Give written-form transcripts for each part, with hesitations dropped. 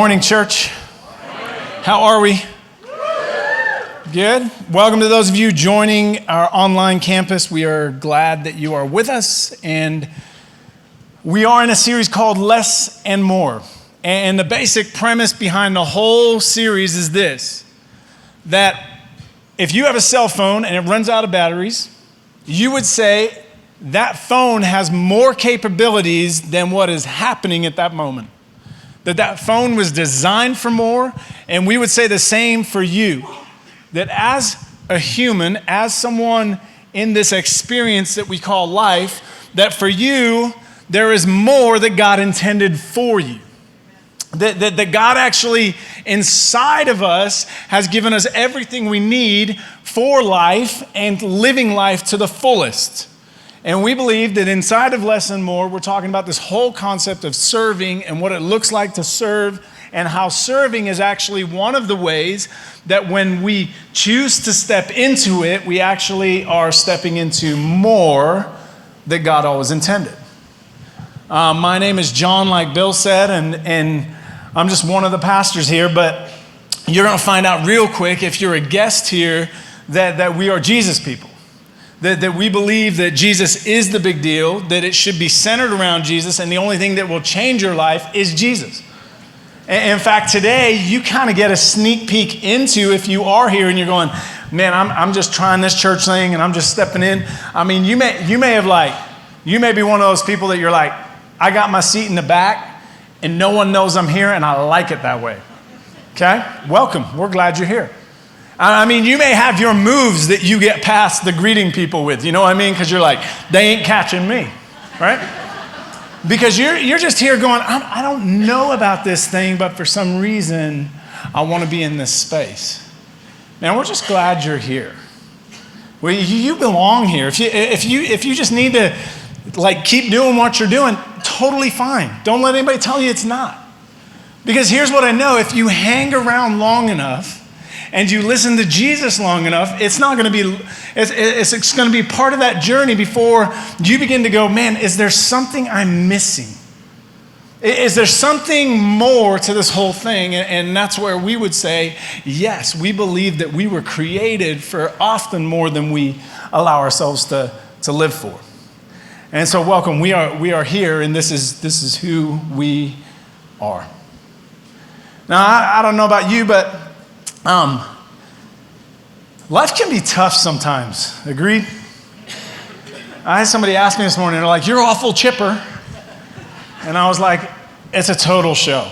morning, church. How are we? Good. Welcome to those of you joining our online campus. We are glad that you are with us, and we are in a series called Less and More. And the basic premise behind the whole series is this, that if you have a cell phone and it runs out of batteries, you would say that phone has more capabilities than what is happening at that moment. That phone was designed for more, and we would say the same for you. That as a human, as someone in this experience that we call life, that for you, there is more that God intended for you. That God actually, inside of us, has given us everything we need for life and living life to the fullest. And we believe that inside of Less and More, we're talking about this whole concept of serving and what it looks like to serve, and how serving is actually one of the ways that when we choose to step into it, we actually are stepping into more that God always intended. My name is John, like Bill said, and I'm just one of the pastors here, but you're going to find out real quick if you're a guest here that we are Jesus people. That we believe that Jesus is the big deal, that it should be centered around Jesus, and the only thing that will change your life is Jesus. In fact, today, you kind of get a sneak peek into, if you are here and you're going, man, I'm just trying this church thing and I'm just stepping in. I mean, you may be one of those people that you're like, I got my seat in the back and no one knows I'm here and I like it that way. Okay? Welcome. We're glad you're here. I mean, you may have your moves that you get past the greeting people with, you know what I mean? Because you're like, they ain't catching me, right? Because you're just here going, I don't know about this thing, but for some reason, I want to be in this space. Man, we're just glad you're here. Well, you belong here. If you just need to keep doing what you're doing, totally fine. Don't let anybody tell you it's not. Because here's what I know: if you hang around long enough, and you listen to Jesus long enough, it's going to be part of that journey before you begin to go, man, is there something I'm missing? Is there something more to this whole thing? And that's where we would say, yes, we believe that we were created for often more than we allow ourselves to live for. And so welcome, we are here, and this is who we are. Now, I don't know about you, but life can be tough sometimes. Agreed? I had somebody ask me this morning, they're like, you're awful chipper. And I was like, it's a total show.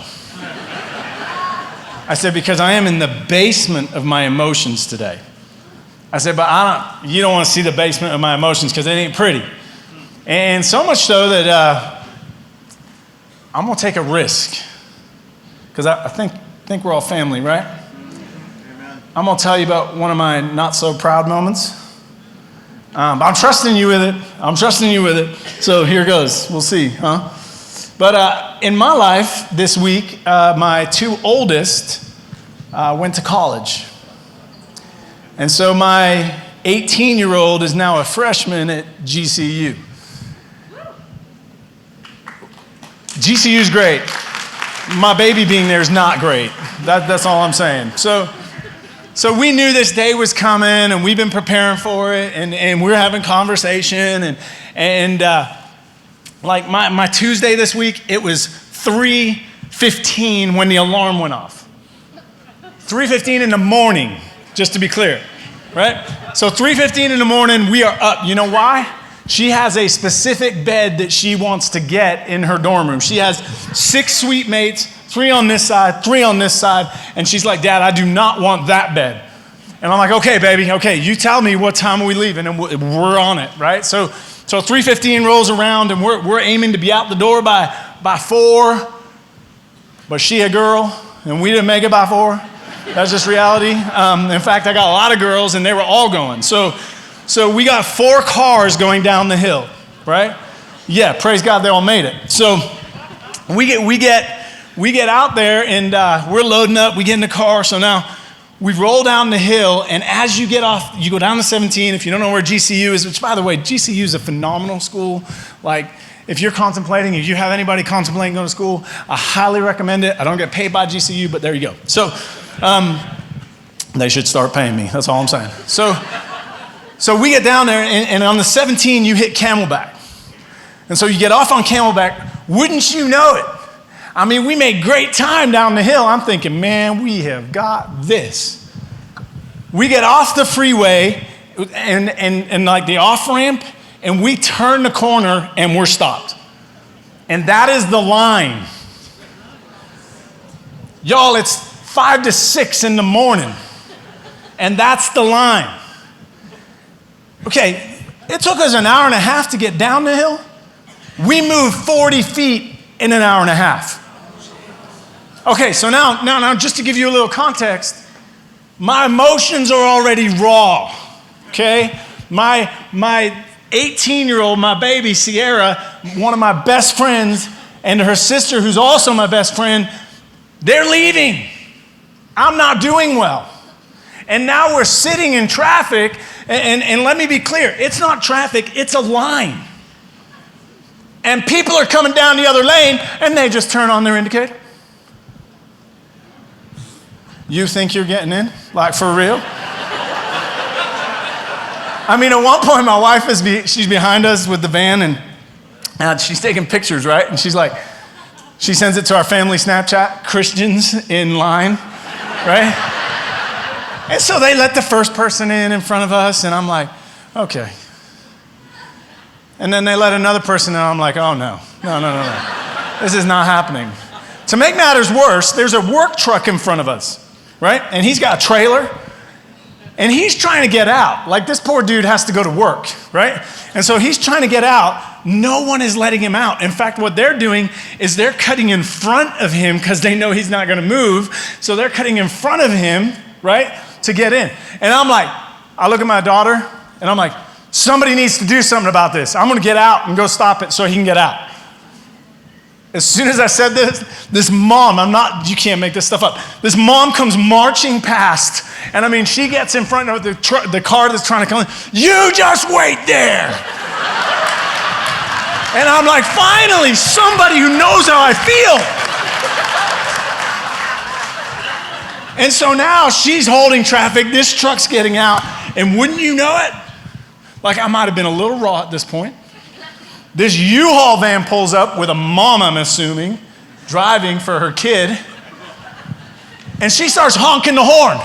I said, because I am in the basement of my emotions today. I said, but you don't want to see the basement of my emotions because it ain't pretty. And so much so that I'm going to take a risk. Because I think we're all family, right? I'm going to tell you about one of my not-so-proud moments. But I'm trusting you with it. So here goes. We'll see, huh? But in my life this week, my two oldest went to college. And so my 18-year-old is now a freshman at GCU. GCU's great. My baby being there is not great. That's all I'm saying. So we knew this day was coming, and we've been preparing for it, and we're having conversation, and my Tuesday this week, it was 3:15 when the alarm went off. 3:15 in the morning, just to be clear, right? So 3:15 in the morning, we are up. You know why? She has a specific bed that she wants to get in her dorm room. She has 6 suite mates, 3 on this side, 3 on this side, and she's like, Dad, I do not want that bed. And I'm like, okay, baby, okay, you tell me what time are we leaving, and we're on it, right? So 3:15 rolls around, and we're aiming to be out the door by 4, but she a girl, and we didn't make it by 4. That's just reality. In fact, I got a lot of girls, and they were all going. So we got 4 cars going down the hill, right? Yeah, praise God, they all made it. So we get out there, and we're loading up. We get in the car. So now we roll down the hill, and as you get off, you go down to 17. If you don't know where GCU is, which, by the way, GCU is a phenomenal school. Like, If you're contemplating, if you have anybody contemplating going to school, I highly recommend it. I don't get paid by GCU, but there you go. So they should start paying me. That's all I'm saying. So we get down there, and on the 17, you hit Camelback. And so you get off on Camelback. Wouldn't you know it? I mean, we made great time down the hill. I'm thinking, man, we have got this. We get off the freeway and like the off-ramp, and we turn the corner, and we're stopped. And that is the line. Y'all, it's 5 to 6 in the morning, and that's the line. Okay, it took us an hour and a half to get down the hill. We moved 40 feet in an hour and a half. Okay, so now, just to give you a little context, my emotions are already raw, okay? My 18-year-old, my baby, Sierra, one of my best friends, and her sister, who's also my best friend, they're leaving. I'm not doing well. And now we're sitting in traffic, and let me be clear, it's not traffic, it's a line. And people are coming down the other lane, and they just turn on their indicator. You think you're getting in? Like, for real? I mean, at one point, my wife she's behind us with the van, and she's taking pictures, right? And she's like, she sends it to our family Snapchat, Christians in line, right? And so they let the first person in front of us, and I'm like, okay. And then they let another person in, and I'm like, oh, no. This is not happening. To make matters worse, there's a work truck in front of us, right? And he's got a trailer, and he's trying to get out. Like, this poor dude has to go to work, right? And so he's trying to get out. No one is letting him out. In fact, what they're doing is they're cutting in front of him because they know he's not going to move. So they're cutting in front of him, right, to get in. And I'm like, I look at my daughter, and I'm like, somebody needs to do something about this. I'm going to get out and go stop it so he can get out. As soon as I said this mom, you can't make this stuff up. This mom comes marching past, and I mean, she gets in front of the car that's trying to come in. You just wait there. And I'm like, finally, somebody who knows how I feel. And so now she's holding traffic, this truck's getting out, and wouldn't you know it? Like, I might have been a little raw at this point. This U-Haul van pulls up with a mom, I'm assuming, driving for her kid. And she starts honking the horn.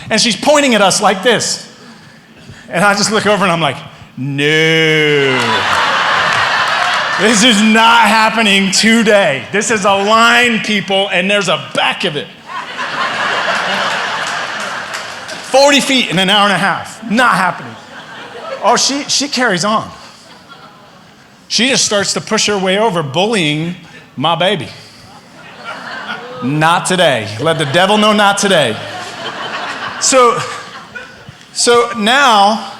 And she's pointing at us like this. And I just look over and I'm like, no. This is not happening today. This is a line, people, and there's a back of it. 40 feet in an hour and a half. Not happening. Oh, she carries on. She just starts to push her way over, bullying my baby. Not today. Let the devil know not today. So now,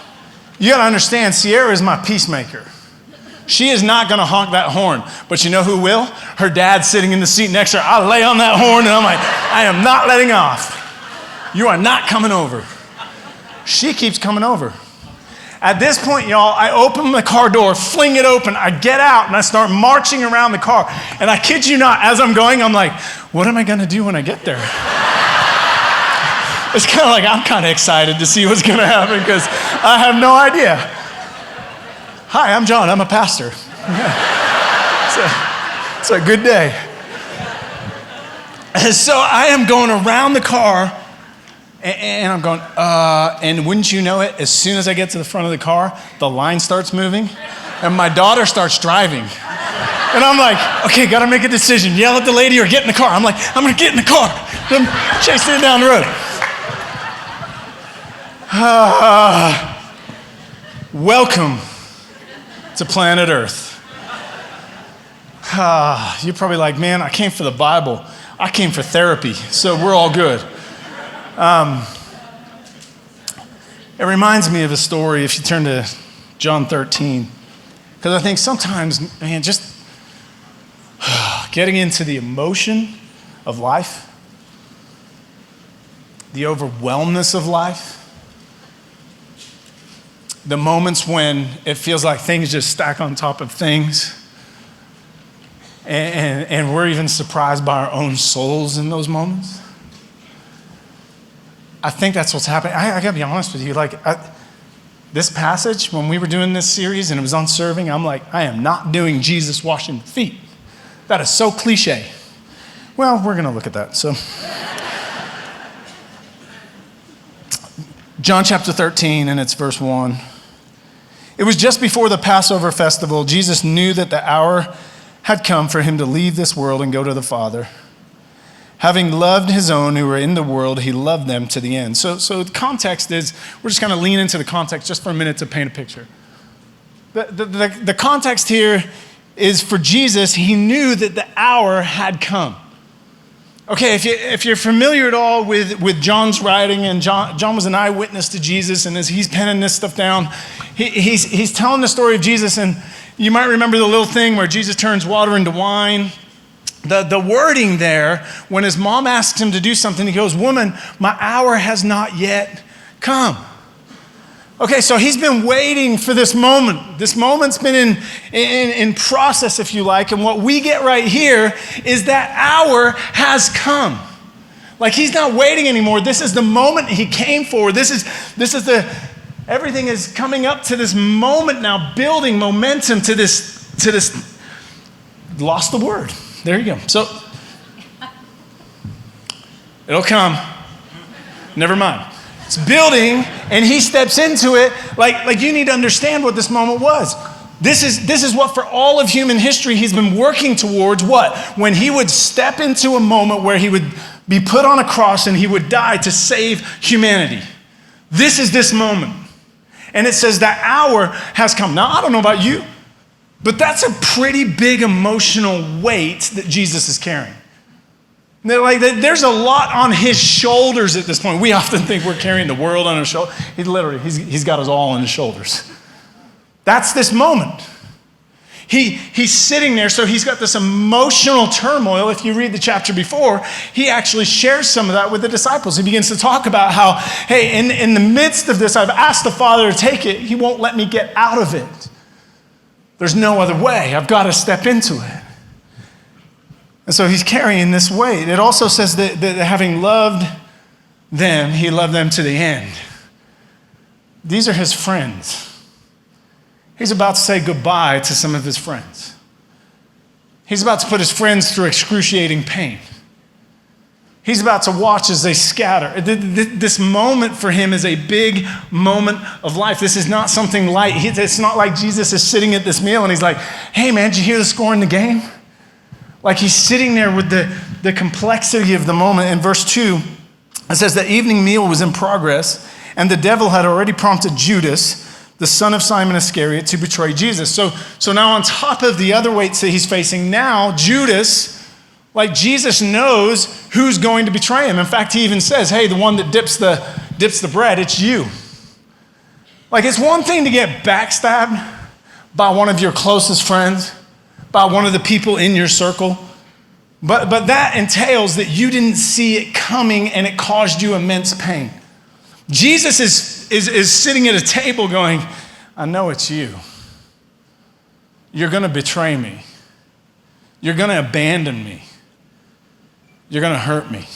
you gotta understand, Sierra is my peacemaker. She is not gonna honk that horn, but you know who will? Her dad sitting in the seat next to her. I lay on that horn and I'm like, I am not letting off. You are not coming over. She keeps coming over. At this point, y'all, I open the car door, fling it open, I get out, and I start marching around the car. And I kid you not, as I'm going, I'm like, what am I going to do when I get there? It's kind of like I'm kind of excited to see what's going to happen because I have no idea. Hi, I'm John. I'm a pastor. It's a good day. And so I am going around the car, and I'm going, and wouldn't you know it, as soon as I get to the front of the car, the line starts moving, and my daughter starts driving. And I'm like, okay, gotta make a decision. Yell at the lady or get in the car. I'm like, I'm gonna get in the car. I'm chasing it down the road. Welcome to planet Earth. You're probably like, man, I came for the Bible. I came for therapy, so we're all good. It reminds me of a story, if you turn to John 13, because I think sometimes, man, just getting into the emotion of life, the overwhelmness of life, the moments when it feels like things just stack on top of things, and we're even surprised by our own souls in those moments. I think that's what's happening. I gotta be honest with you, this passage, when we were doing this series and it was on serving, I'm like, I am not doing Jesus washing the feet. That is so cliche. Well, we're gonna look at that, so. John chapter 13, and it's verse 1. It was just before the Passover festival. Jesus knew that the hour had come for him to leave this world and go to the Father. Having loved his own who were in the world, he loved them to the end. So the context is, we're just going to lean into the context just for a minute to paint a picture. The context here is for Jesus, he knew that the hour had come. Okay, if you're familiar at all with John's writing, and John was an eyewitness to Jesus, and as he's penning this stuff down, he's telling the story of Jesus, and you might remember the little thing where Jesus turns water into wine. The wording there, when his mom asks him to do something, he goes, "Woman, my hour has not yet come." Okay, so he's been waiting for this moment. This moment's been in process, if you like, and what we get right here is that hour has come. Like, he's not waiting anymore. This is the moment he came for. Everything is coming up to this moment now, building momentum to this. Lost the word. There you go. So, it'll come. Never mind. It's building, and he steps into it like you need to understand what this moment was. This is what for all of human history he's been working towards. What? When he would step into a moment where he would be put on a cross and he would die to save humanity. This is this moment. And it says that hour has come. Now, I don't know about you, but that's a pretty big emotional weight that Jesus is carrying. There's a lot on his shoulders at this point. We often think we're carrying the world on our shoulders. He's got us all on his shoulders. That's this moment. He's sitting there, so he's got this emotional turmoil. If you read the chapter before, he actually shares some of that with the disciples. He begins to talk about how, hey, in the midst of this, I've asked the Father to take it. He won't let me get out of it. There's no other way. I've got to step into it. And so he's carrying this weight. It also says that having loved them, he loved them to the end. These are his friends. He's about to say goodbye to some of his friends. He's about to put his friends through excruciating pain. He's about to watch as they scatter. This moment for him is a big moment of life. This is not something light. It's not like Jesus is sitting at this meal and he's like, "Hey man, did you hear the score in the game?" Like, he's sitting there with the complexity of the moment. In verse 2, it says the evening meal was in progress, and the devil had already prompted Judas, the son of Simon Iscariot, to betray Jesus. So now on top of the other weights that he's facing, now Judas, like, Jesus knows who's going to betray him. In fact, he even says, "Hey, the one that dips the bread, it's you." Like, it's one thing to get backstabbed by one of your closest friends, by one of the people in your circle. But that entails that you didn't see it coming and it caused you immense pain. Jesus is sitting at a table going, "I know it's you. You're going to betray me. You're going to abandon me. You're going to hurt me."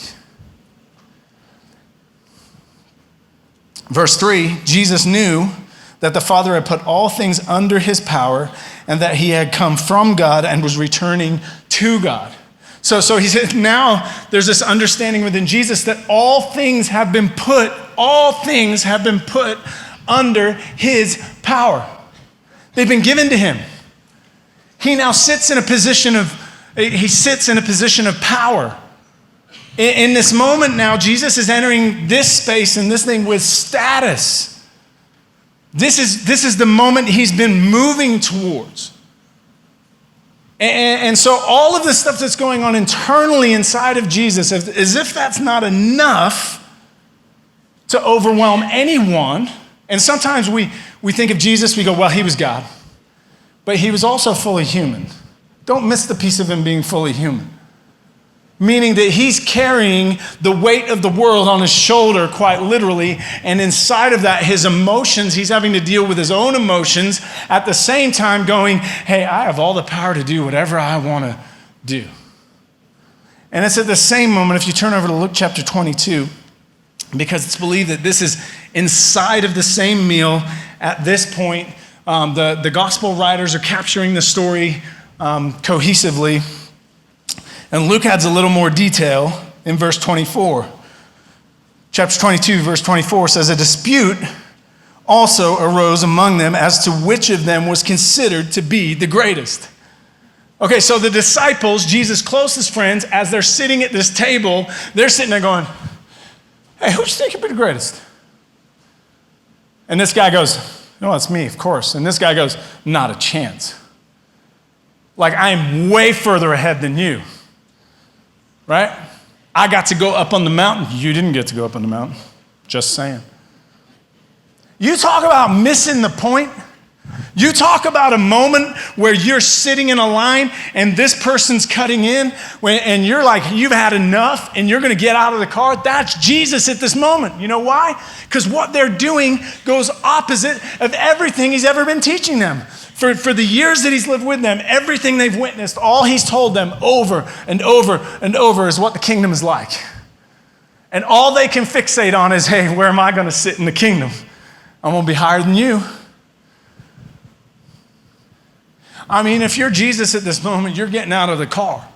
Verse 3, Jesus knew that the Father had put all things under his power and that he had come from God and was returning to God. So he said, now there's this understanding within Jesus that all things have been put under his power. They've been given to him. He now sits in a position of power. In this moment now, Jesus is entering this space and this thing with status. This is the moment he's been moving towards. And so all of the stuff that's going on internally inside of Jesus, as if that's not enough to overwhelm anyone. And sometimes we think of Jesus, we go, well, he was God. But he was also fully human. Don't miss the piece of him being fully human. Meaning that he's carrying the weight of the world on his shoulder, quite literally. And inside of that, his emotions, he's having to deal with his own emotions at the same time going, hey, I have all the power to do whatever I want do. And it's at the same moment, if you turn over to Luke chapter 22, because it's believed that this is inside of the same meal at this point. The gospel writers are capturing the story cohesively. And Luke adds a little more detail in verse 24. Chapter 22, verse 24 says, a dispute also arose among them as to which of them was considered to be the greatest. Okay, so the disciples, Jesus' closest friends, as they're sitting at this table, they're sitting there going, hey, who do you think could be the greatest? And this guy goes, no, it's me, of course. And this guy goes, not a chance. Like, I am way further ahead than you, right? I got to go up on the mountain. You didn't get to go up on the mountain. Just saying. You talk about missing the point. You talk about a moment where you're sitting in a line and this person's cutting in and you're like, you've had enough and you're going to get out of the car. That's Jesus at this moment. You know why? Because what they're doing goes opposite of everything he's ever been teaching them. For the years that he's lived with them, everything they've witnessed, all he's told them over and over and over is what the kingdom is like. And all they can fixate on is, hey, where am I going to sit in the kingdom? I'm going to be higher than you. I mean, if you're Jesus at this moment, you're getting out of the car.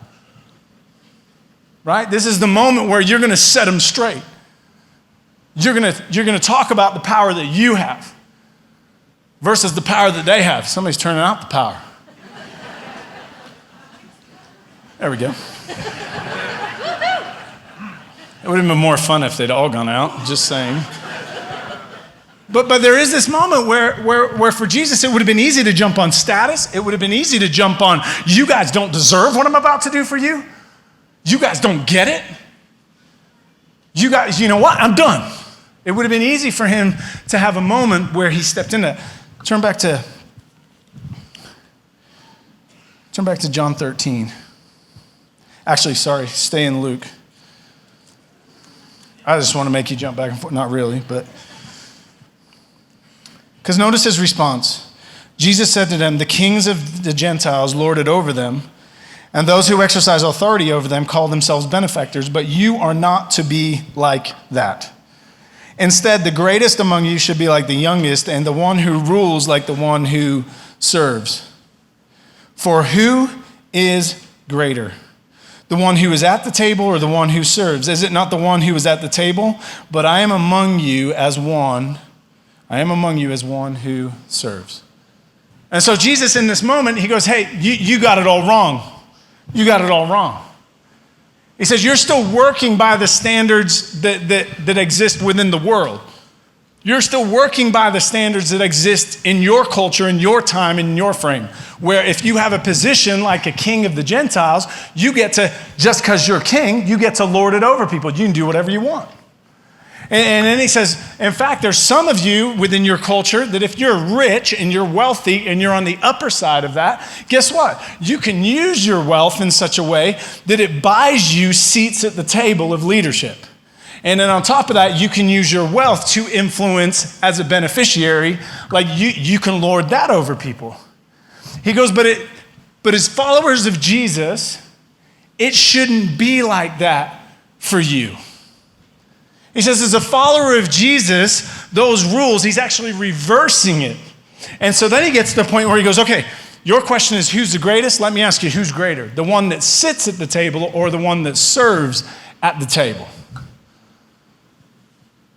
Right? This is the moment where you're going to set them straight. You're going to talk about the power that you have versus the power that they have. Somebody's turning out the power. There we go. It would have been more fun if they'd all gone out, just saying. But there is this moment where for Jesus, it would have been easy to jump on status. It would have been easy to jump on, you guys don't deserve what I'm about to do for you. You guys don't get it. You guys, you know what? I'm done. It would have been easy for him to have a moment where he stepped into. Turn back to John 13. Actually, sorry, stay in Luke. I just want to make you jump back and forth. Not really, but. Because notice his response. Jesus said to them, the kings of the Gentiles lord it over them, and those who exercise authority over them call themselves benefactors, but you are not to be like that. Instead, the greatest among you should be like the youngest, and the one who rules like the one who serves. For who is greater? The one who is at the table or the one who serves? Is it not the one who is at the table? But I am among you as one who serves. And so Jesus in this moment, he goes, hey, you got it all wrong. You got it all wrong. He says, you're still working by the standards that exist within the world. You're still working by the standards that exist in your culture, in your time, in your frame. Where if you have a position like a king of the Gentiles, you get to, just because you're king, you get to lord it over people. You can do whatever you want. And then he says, in fact, there's some of you within your culture that if you're rich and you're wealthy and you're on the upper side of that, guess what? You can use your wealth in such a way that it buys you seats at the table of leadership. And then on top of that, you can use your wealth to influence as a beneficiary, like you can lord that over people. He goes, but as followers of Jesus, it shouldn't be like that for you. He says, as a follower of Jesus, those rules, he's actually reversing it. And so then he gets to the point where he goes, okay, your question is who's the greatest? Let me ask you, who's greater? The one that sits at the table or the one that serves at the table?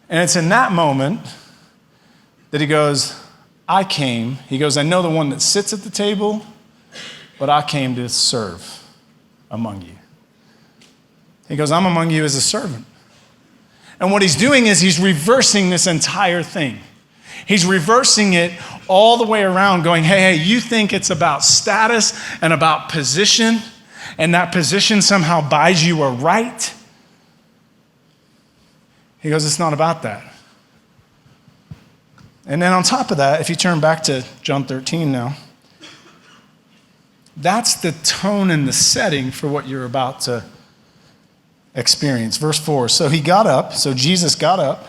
And it's in that moment that he goes, I know the one that sits at the table, but I came to serve among you. He goes, I'm among you as a servant. And what he's doing is he's reversing this entire thing. He's reversing it all the way around, going, hey, you think it's about status and about position, and that position somehow buys you a right? He goes, it's not about that. And then on top of that, if you turn back to John 13 now, that's the tone and the setting for what you're about to experience. Verse 4, so Jesus got up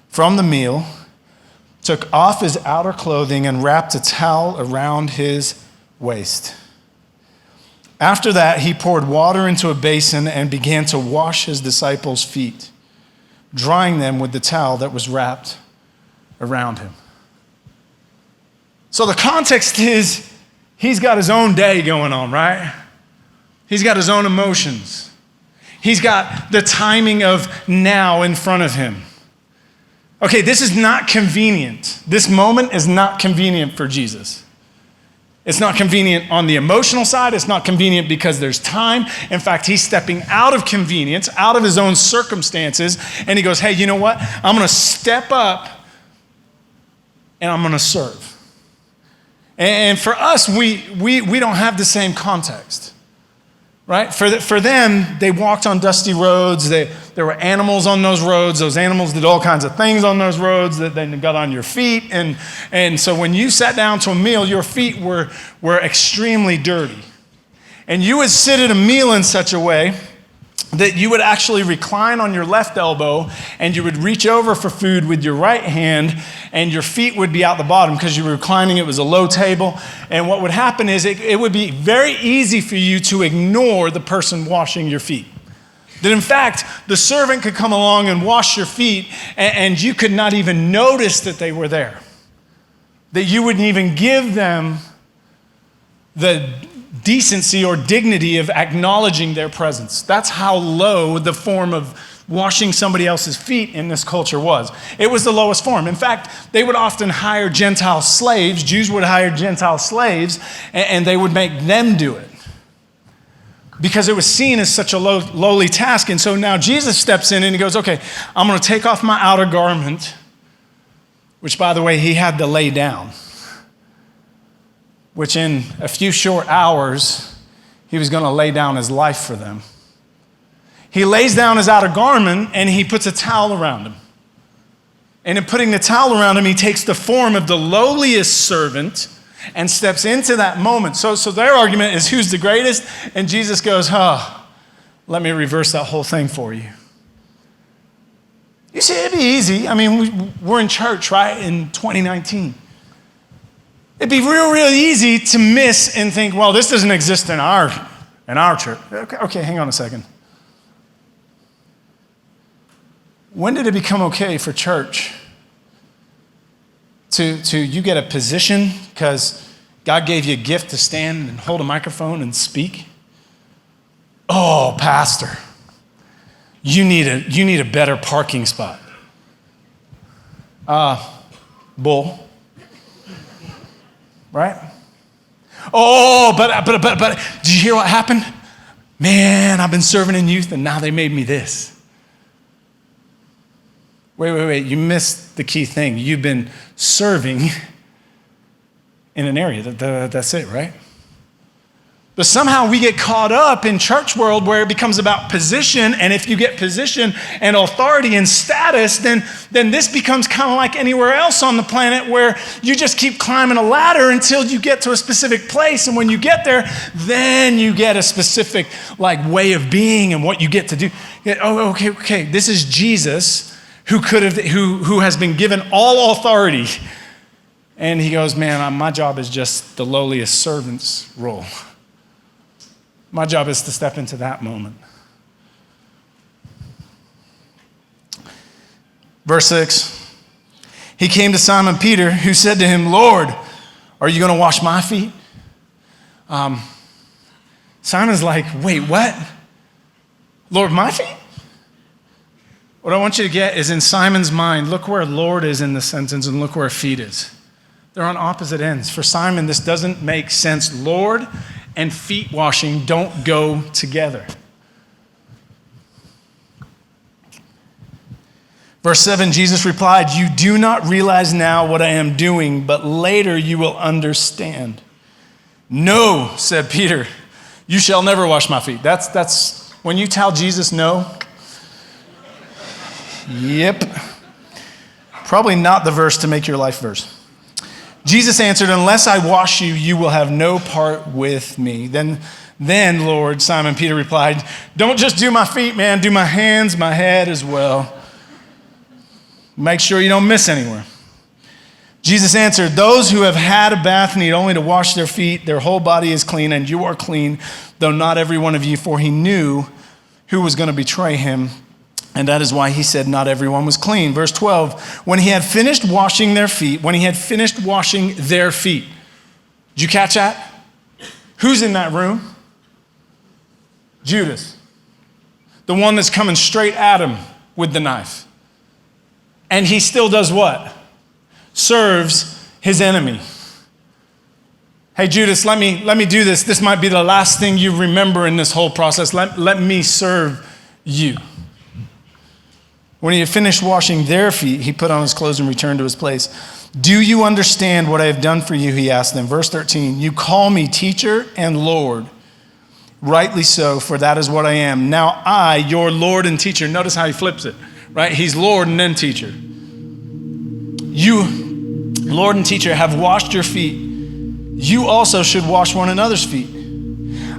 from the meal, took off his outer clothing and wrapped a towel around his waist. After that, he poured water into a basin and began to wash his disciples' feet, drying them with the towel that was wrapped around him. So the context is he's got his own day going on, right? He's got his own emotions. He's got the timing of now in front of him. Okay, this is not convenient. This moment is not convenient for Jesus. It's not convenient on the emotional side. It's not convenient because there's time. In fact, he's stepping out of convenience, out of his own circumstances, and he goes, hey, you know what? I'm going to step up and I'm going to serve. And for us, we don't have the same context, right? For them, they walked on dusty roads. There were animals on those roads. Those animals did all kinds of things on those roads that then got on your feet. And so when you sat down to a meal, your feet were extremely dirty. And you would sit at a meal in such a way that you would actually recline on your left elbow and you would reach over for food with your right hand and your feet would be out the bottom because you were reclining. It was a low table. And what would happen is it would be very easy for you to ignore the person washing your feet. That in fact, the servant could come along and wash your feet and you could not even notice that they were there. That you wouldn't even give them the decency or dignity of acknowledging their presence. That's how low the form of washing somebody else's feet in this culture was. It was the lowest form. In fact, they would often hire Gentile slaves. Jews would hire Gentile slaves, and they would make them do it because it was seen as such a lowly task. And so now Jesus steps in and he goes, okay, I'm going to take off my outer garment, which, by the way, he had to lay down, which in a few short hours, he was going to lay down his life for them. He lays down his outer garment and he puts a towel around him. And in putting the towel around him, he takes the form of the lowliest servant and steps into that moment. So their argument is who's the greatest? And Jesus goes, let me reverse that whole thing for you. You see, it'd be easy. I mean, we're in church, right, in 2019. It'd be real easy to miss and think, well, this doesn't exist in our church. Okay, hang on a second. When did it become okay for church to you get a position because God gave you a gift to stand and hold a microphone and speak? Oh, pastor, you need a better parking spot. Bull. Right? Oh, but did you hear what happened? Man, I've been serving in youth and now they made me this. Wait, you missed the key thing. You've been serving in an area. That's it, right? But somehow we get caught up in church world where it becomes about position, and if you get position and authority and status, then this becomes kind of like anywhere else on the planet where you just keep climbing a ladder until you get to a specific place, and when you get there, then you get a specific way of being and what you get to do. Oh, okay, this is Jesus who has been given all authority, and he goes, man, my job is just the lowliest servant's role. My job is to step into that moment. Verse 6, he came to Simon Peter, who said to him, Lord, are you going to wash my feet? Simon's like, wait, what? Lord, my feet? What I want you to get is in Simon's mind, look where Lord is in the sentence and look where feet is. They're on opposite ends. For Simon, this doesn't make sense. Lord and feet washing don't go together. Verse 7, Jesus replied, you do not realize now what I am doing, but later you will understand. No, said Peter, you shall never wash my feet. That's when you tell Jesus no. Yep. Probably not the verse to make your life verse. Jesus answered, unless I wash you, you will have no part with me. Then, Lord, Simon Peter replied, don't just do my feet, man. Do my hands, my head as well. Make sure you don't miss anywhere. Jesus answered, those who have had a bath need only to wash their feet. Their whole body is clean, and you are clean, though not every one of you, for he knew who was going to betray him. And that is why he said not everyone was clean. Verse 12, when he had finished washing their feet, did you catch that? Who's in that room? Judas, the one that's coming straight at him with the knife. And he still does what? Serves his enemy. Hey, Judas, let me do this. This might be the last thing you remember in this whole process. Let me serve you. When he had finished washing their feet, he put on his clothes and returned to his place. Do you understand what I have done for you? He asked them. Verse 13, you call me teacher and Lord. Rightly so, for that is what I am. Now I, your Lord and teacher, notice how he flips it, right? He's Lord and then teacher. You, Lord and teacher, have washed your feet. You also should wash one another's feet.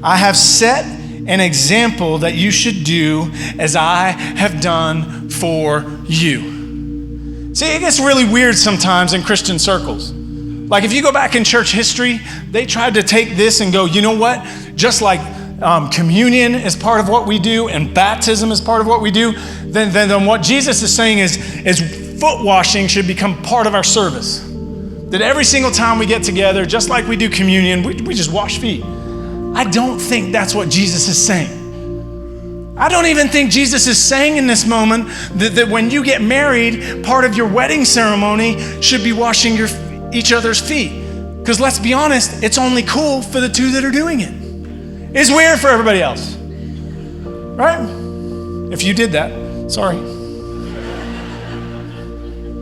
I have set an example that you should do as I have done for you. See, it gets really weird sometimes in Christian circles. Like if you go back in church history, they tried to take this and go, you know what? Just like communion is part of what we do and baptism is part of what we do, then what Jesus is saying is foot washing should become part of our service. That every single time we get together, just like we do communion, we just wash feet. I don't think that's what Jesus is saying. I don't even think Jesus is saying in this moment that when you get married, part of your wedding ceremony should be washing each other's feet. Because let's be honest, it's only cool for the two that are doing it. It's weird for everybody else, right? If you did that, sorry.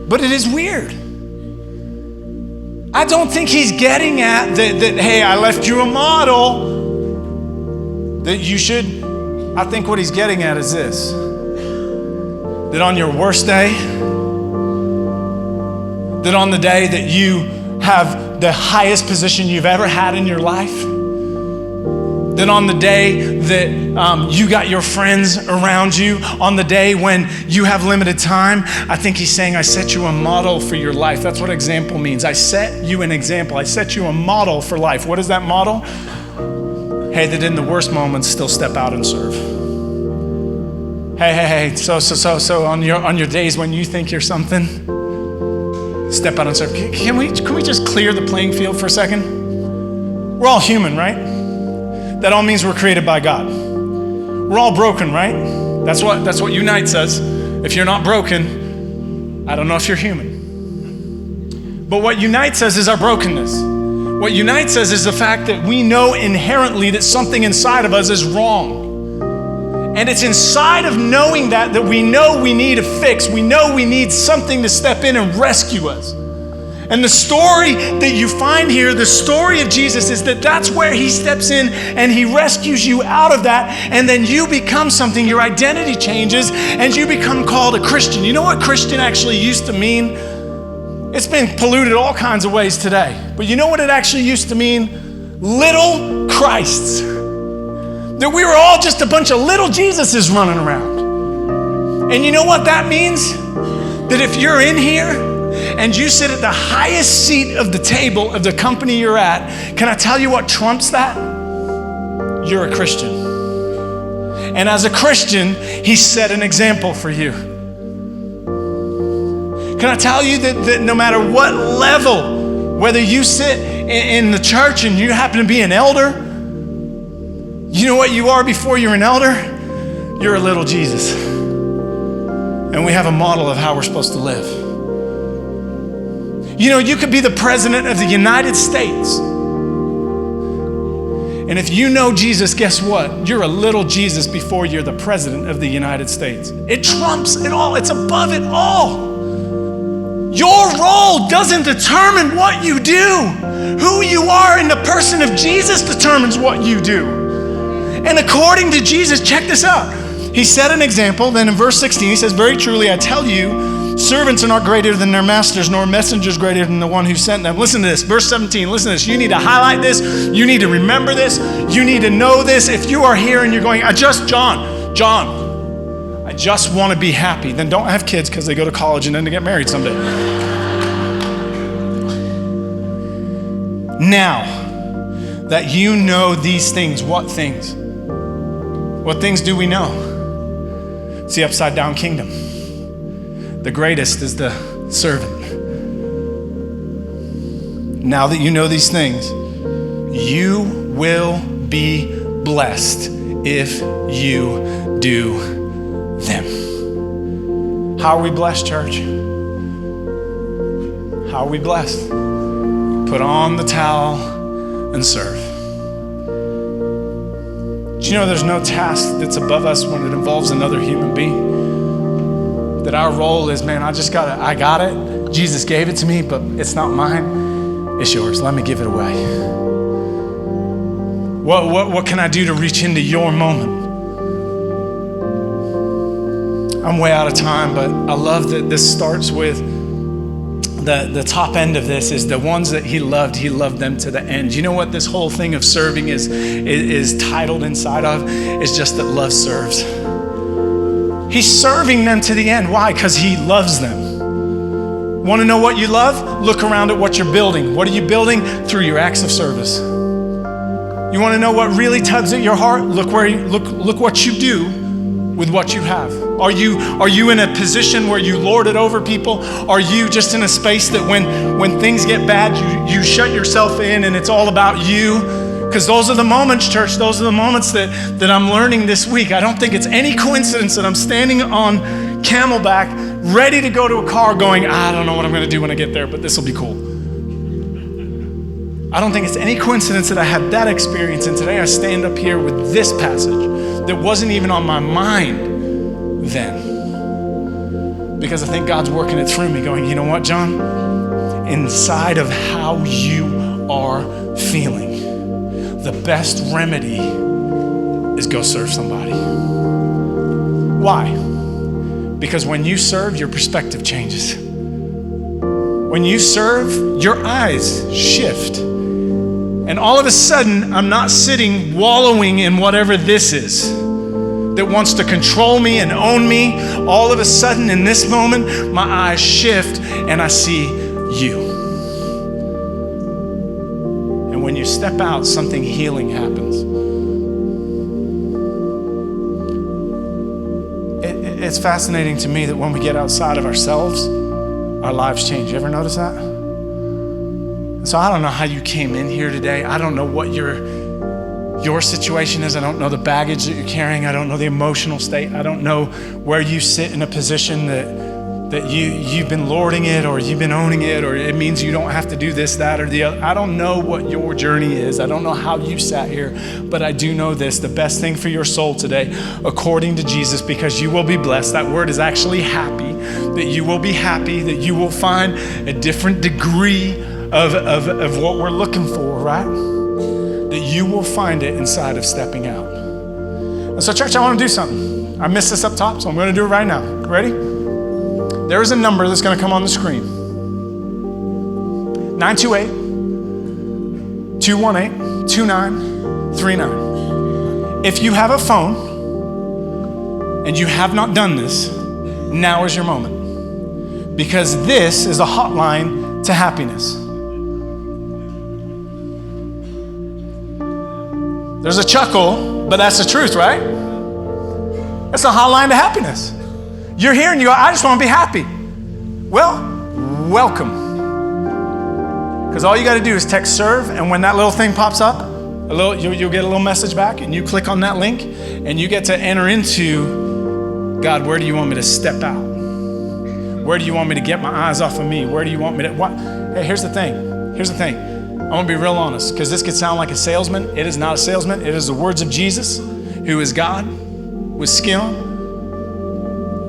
But it is weird. I don't think he's getting at that, hey, I left you a model that you should. I think what he's getting at is this, that on your worst day, that on the day that you have the highest position you've ever had in your life, that on the day that you got your friends around you, on the day when you have limited time, I think he's saying, I set you a model for your life. That's what example means. I set you an example. I set you a model for life. What is that model? Hey, that in the worst moments, still step out and serve. Hey, so on your days when you think you're something, step out and serve. Can we just clear the playing field for a second? We're all human, right? That all means we're created by God. We're all broken, right? That's what Unite says. If you're not broken, I don't know if you're human. But what Unite says is our brokenness. What Unite says is the fact that we know inherently that something inside of us is wrong. And it's inside of knowing that we know we need a fix. We know we need something to step in and rescue us. And the story that you find here, the story of Jesus, is that that's where he steps in and he rescues you out of that, and then you become something, your identity changes, and you become called a Christian. You know what Christian actually used to mean? It's been polluted all kinds of ways today. But you know what it actually used to mean? Little Christs. That we were all just a bunch of little Jesuses running around. And you know what that means? That if you're in here, and you sit at the highest seat of the table of the company you're at, can I tell you what trumps that? You're a Christian. And as a Christian, he set an example for you. Can I tell you that no matter what level, whether you sit in the church and you happen to be an elder, you know what you are before you're an elder? You're a little Jesus. And we have a model of how we're supposed to live. You know, you could be the president of the United States. And if you know Jesus, guess what? You're a little Jesus before you're the president of the United States. It trumps it all. It's above it all. Your role doesn't determine what you do. Who you are in the person of Jesus determines what you do. And according to Jesus, check this out. He set an example. Then in verse 16, he says, very truly, I tell you, servants are not greater than their masters, nor messengers greater than the one who sent them. Listen to this, verse 17, listen to this. You need to highlight this. You need to remember this. You need to know this. If you are here and you're going, John, I just want to be happy, then don't have kids because they go to college and then they get married someday. Now that you know these things, what things? What things do we know? It's the upside down kingdom. The greatest is the servant. Now that you know these things, you will be blessed if you do them. How are we blessed, church? How are we blessed? Put on the towel and serve. Do you know there's no task that's above us when it involves another human being? That our role is, man, I got it. Jesus gave it to me, but it's not mine. It's yours. Let me give it away. What can I do to reach into your moment? I'm way out of time, but I love that this starts with the top end of this is the ones that he loved them to the end. You know what this whole thing of serving is titled inside of? It's just that love serves. He's serving them to the end. Why? Because he loves them. Want to know what you love? Look around at what you're building. What are you building? Through your acts of service. You want to know what really tugs at your heart? Look what you do with what you have. Are you in a position where you lord it over people? Are you just in a space that when things get bad, you shut yourself in and it's all about you? Because those are the moments, church, those are the moments that I'm learning this week. I don't think it's any coincidence that I'm standing on Camelback, ready to go to a car going, I don't know what I'm going to do when I get there, but this will be cool. I don't think it's any coincidence that I had that experience, and today I stand up here with this passage that wasn't even on my mind then. Because I think God's working it through me, going, you know what, John? Inside of how you are feeling, the best remedy is go serve somebody. Why? Because when you serve, your perspective changes. When you serve, your eyes shift. And all of a sudden, I'm not sitting wallowing in whatever this is that wants to control me and own me. All of a sudden, in this moment, my eyes shift and I see you. And when you step out, something healing happens. It's fascinating to me that when we get outside of ourselves, our lives change. You ever notice that? So I don't know how you came in here today. I don't know what your situation is. I don't know the baggage that you're carrying. I don't know the emotional state. I don't know where you sit in a position that you've been lording it, or you've been owning it, or it means you don't have to do this, that, or the other. I don't know what your journey is. I don't know how you sat here, but I do know this: the best thing for your soul today, according to Jesus, because you will be blessed. That word is actually happy, that you will be happy, that you will find a different degree of what we're looking for, right? That you will find it inside of stepping out. And so, church, I want to do something. I missed this up top, so I'm going to do it right now. Ready? There is a number that's going to come on the screen. 928-218-2939. If you have a phone and you have not done this, now is your moment. Because this is a hotline to happiness. There's a chuckle, but that's the truth, right? It's a hotline to happiness. You're here and you go, I just want to be happy. Well, welcome. Because all you got to do is text serve, and when that little thing pops up, you'll get a little message back, and you click on that link, and you get to enter into, God, where do you want me to step out? Where do you want me to get my eyes off of me? Where do you want me to, what? Hey, here's the thing. I want to be real honest, because this could sound like a salesman. It is not a salesman. It is the words of Jesus, who is God with skin on.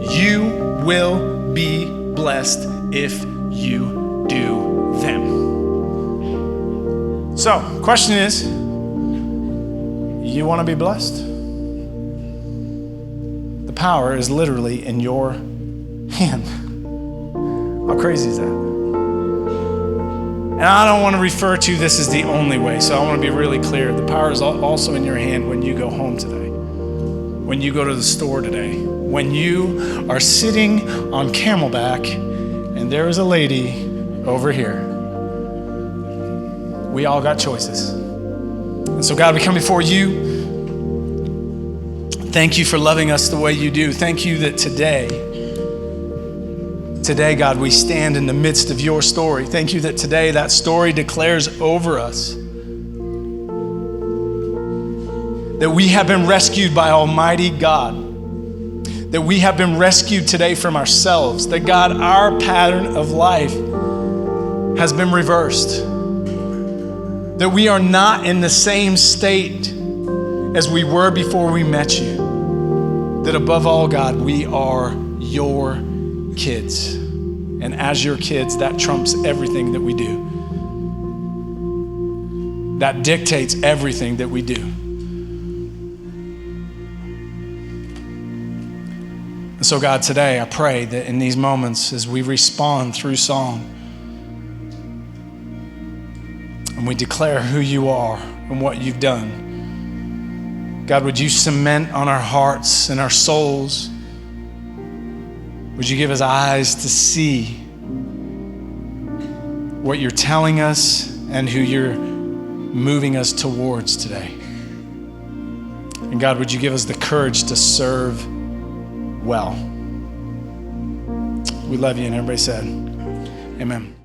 You will be blessed if you do them. So, question is, you want to be blessed? The power is literally in your hand. How crazy is that? And I don't want to refer to this as the only way, so I want to be really clear. The power is also in your hand when you go home today, when you go to the store today, when you are sitting on Camelback and there is a lady over here We all got choices. And so God, we come before you. Thank you for loving us the way you do. Thank you that today, God, we stand in the midst of your story. Thank you that today that story declares over us that we have been rescued by Almighty God, that we have been rescued today from ourselves, that God, our pattern of life has been reversed, that we are not in the same state as we were before we met you, that above all, God, we are your kids. And as your kids, that trumps everything that we do. That dictates everything that we do. And so God, today I pray that in these moments as we respond through song and we declare who you are and what you've done, God, would you cement on our hearts and our souls, would you give us eyes to see what you're telling us and who you're moving us towards today? And God, would you give us the courage to serve well? We love you, and everybody said, amen.